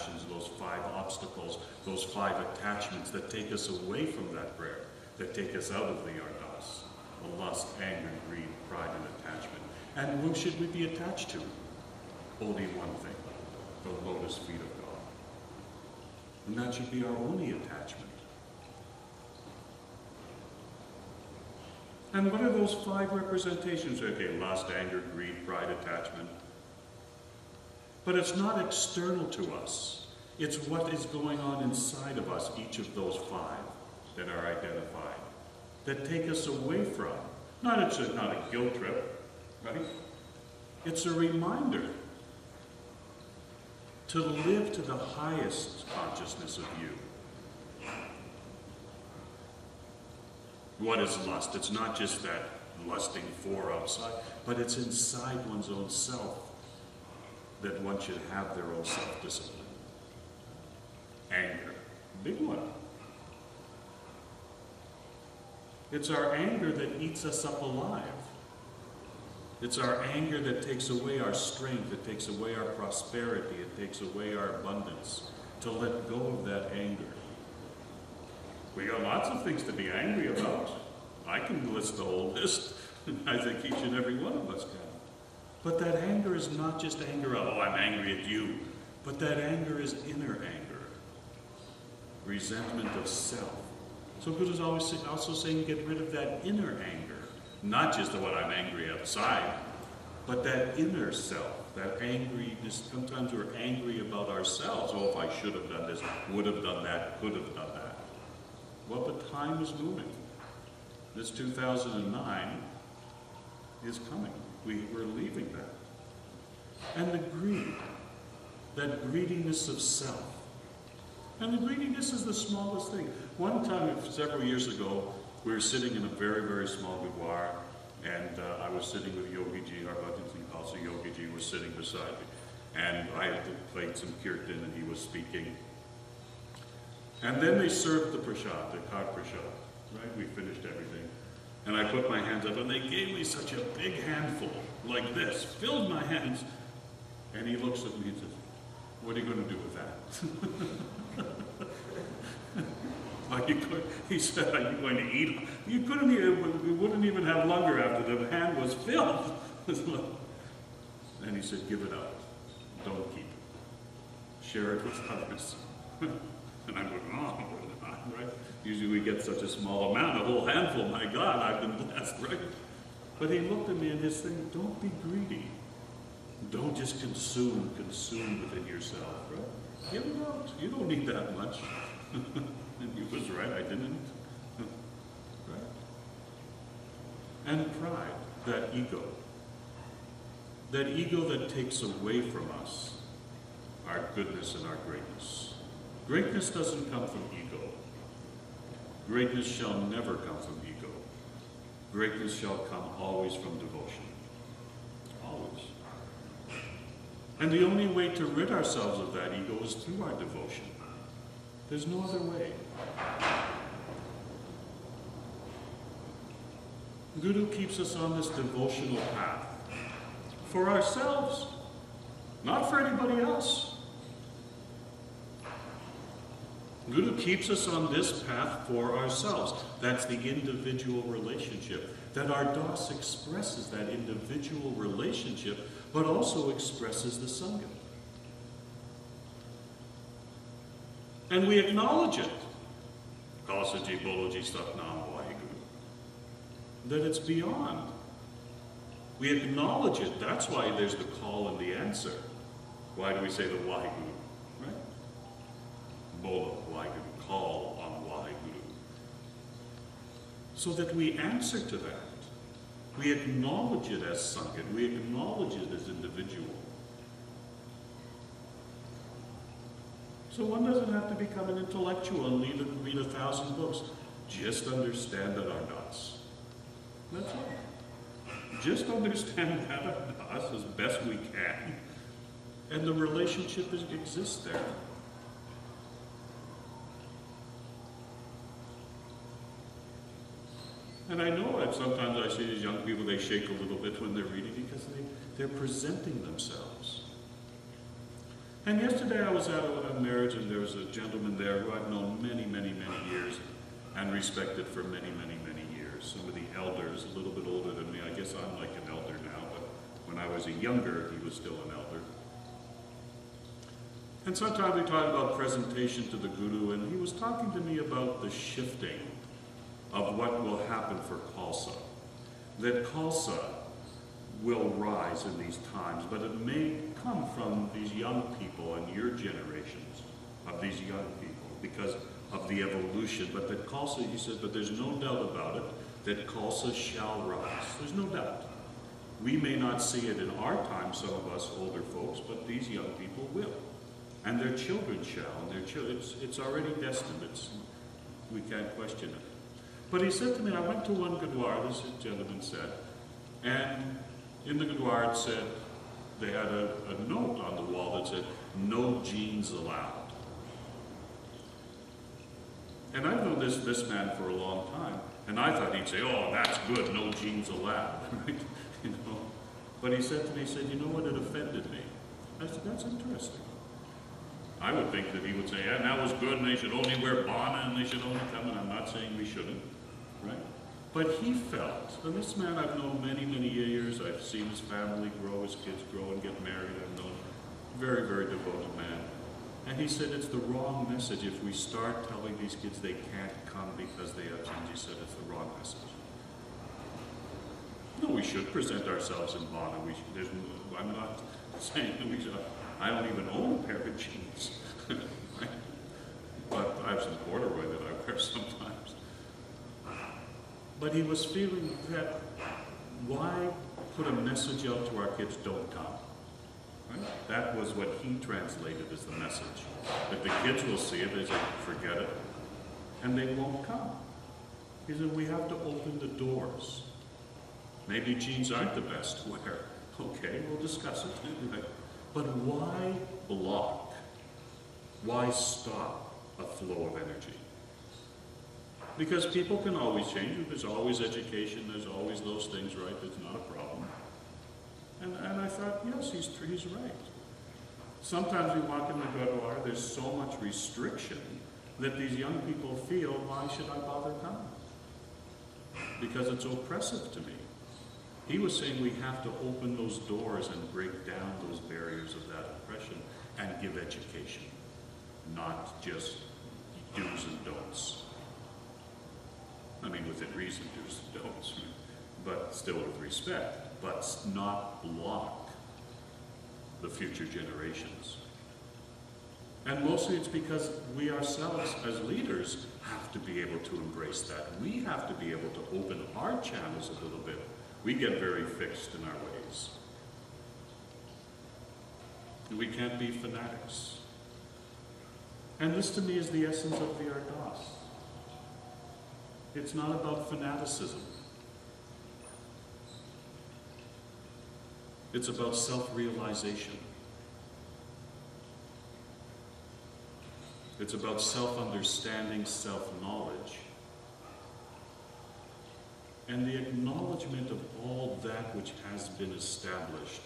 passions, those 5 obstacles, those 5 attachments that take us away from that prayer, that take us out of the Ardas, the lust, anger, greed, pride, and attachment. And who should we be attached to? Only one thing, the lotus feet of God. And that should be our only attachment. And what are those 5 representations? Okay, lust, anger, greed, pride, attachment. But it's not external to us. It's what is going on inside of us, each of those 5 that are identified, that take us away from. It's not a guilt trip, right? It's a reminder to live to the highest consciousness of you. What is lust? It's not just that lusting for outside, but it's inside one's own self that one should have their own self-discipline. Anger, big one. It's our anger that eats us up alive. It's our anger that takes away our strength, it takes away our prosperity, it takes away our abundance. To let go of that anger. We got lots of things to be angry about. I can list the whole list. I think each and every one of us can. But that anger is not just anger of, oh, I'm angry at you. But that anger is inner anger. Resentment of self. So Buddha is always also saying get rid of that inner anger. Not just what I'm angry outside, but that inner self, that angriness. Sometimes we're angry about ourselves. Oh, if I should have done this, would have done that, could have done that. Well, but time is moving. This 2009 is coming. We're leaving that. And the greed, that greediness of self. And the greediness is the smallest thing. One time, several years ago, we were sitting in a very, very small boudoir, and I was sitting with Yogi Ji, Ardas Singh Khalsa. Yogi Ji was sitting beside me. And I had played some kirtan, and he was speaking. And then they served the prasad, the card prasad, right? We finished everything. And I put my hands up, and they gave me such a big handful, like this, filled my hands. And he looks at me and says, what are you going to do with that? He said, are you going to eat it? You couldn't even, we wouldn't even have longer after the hand was filled. And he said, give it up. Don't keep it. Share it with others. And I'm going, oh, right? Usually we get such a small amount, a whole handful. My God, I've been blessed, right? But he looked at me and his thing, don't be greedy. Don't just consume within yourself, right? Give it out. You don't need that much. And he was right, I didn't. Right? And pride, that ego. That ego that takes away from us our goodness and our greatness. Greatness doesn't come from ego. Greatness shall never come from ego. Greatness shall come always from devotion. Always. And the only way to rid ourselves of that ego is through our devotion. There's no other way. Guru keeps us on this devotional path for ourselves, not for anybody else. Guru keeps us on this path for ourselves. That's the individual relationship. That Ardas expresses that individual relationship, but also expresses the Sangha. And we acknowledge it. Khalsa Ji, Bolo Ji, Satnam, Waheguru. That it's beyond. We acknowledge it. That's why there's the call and the answer. Why do we say the Waheguru? Right? Bolo, Waheguru, call on Waheguru. So that we answer to that. We acknowledge it as Sangha. We acknowledge it as individual. So one doesn't have to become an intellectual and read 1,000 books. Just understand that Ardas. That's all. Just understand that Ardas as best we can. And the relationship exists there. And I know that sometimes I see these young people, they shake a little bit when they're reading because they're presenting themselves. And yesterday I was at a marriage, and there was a gentleman there who I've known many, many, many years and respected for many, many, many years. Some of the elders, a little bit older than me. I guess I'm like an elder now, but when I was a younger, he was still an elder. And sometimes we talk about presentation to the Guru, and he was talking to me about the shifting of what will happen for Khalsa. That Khalsa will rise in these times, but it may come from these young people and your generations of these young people because of the evolution. But that Khalsa, he says, but there's no doubt about it, that Khalsa shall rise. There's no doubt. We may not see it in our time, some of us older folks, but these young people will. And their children shall, and their children, it's already destined. We can't question it. But he said to me, I went to one Gurdwara, this gentleman said, and in the Gurdwara it said, they had a note on the wall that said, no jeans allowed. And I've known this man for a long time, and I thought he'd say, oh, that's good, no jeans allowed, right? You know? But he said to me, he said, you know what, it offended me. I said, that's interesting. I would think that he would say, yeah, and that was good, and they should only wear bana, and they should only come, and I'm not saying we shouldn't, right? But he felt, and this man I've known many, many years, I've seen his family grow, his kids grow and get married, I've known a very, very devoted man. And he said it's the wrong message if we start telling these kids they can't come because they have jeans. He said it's the wrong message. No, we should present ourselves in bana. I'm not saying that we should. I don't even own a pair of jeans. Right? But I have some corduroy that I wear sometimes. But he was feeling that why put a message out to our kids, don't come? Right? That was what he translated as the message. That the kids will see it, they say, forget it, and they won't come. He said, we have to open the doors. Maybe jeans aren't the best to wear. Okay, we'll discuss it. Right? But why block? Why stop a flow of energy? Because people can always change. There's always education. There's always those things, right? That's not a problem. And I thought, yes, he's right. Sometimes we walk in the Gurdwara, there's so much restriction that these young people feel, why should I bother coming? Because it's oppressive to me. He was saying we have to open those doors and break down those barriers of that oppression and give education, not just do's and don'ts. I mean, within reason, do's and don'ts, right? But still with respect, but not block the future generations. And mostly it's because we ourselves, as leaders, have to be able to embrace that. We have to be able to open our channels a little bit. We get very fixed in our ways. We can't be fanatics. And this to me is the essence of the Ardas. It's not about fanaticism. It's about self-realization. It's about self-understanding, self-knowledge, and the acknowledgement of all that which has been established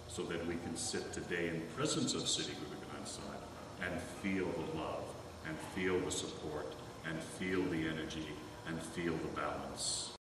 so that we can sit today in presence of Sri Guru Granth Sahib and feel the love, and feel the support, and feel the energy, and feel the balance.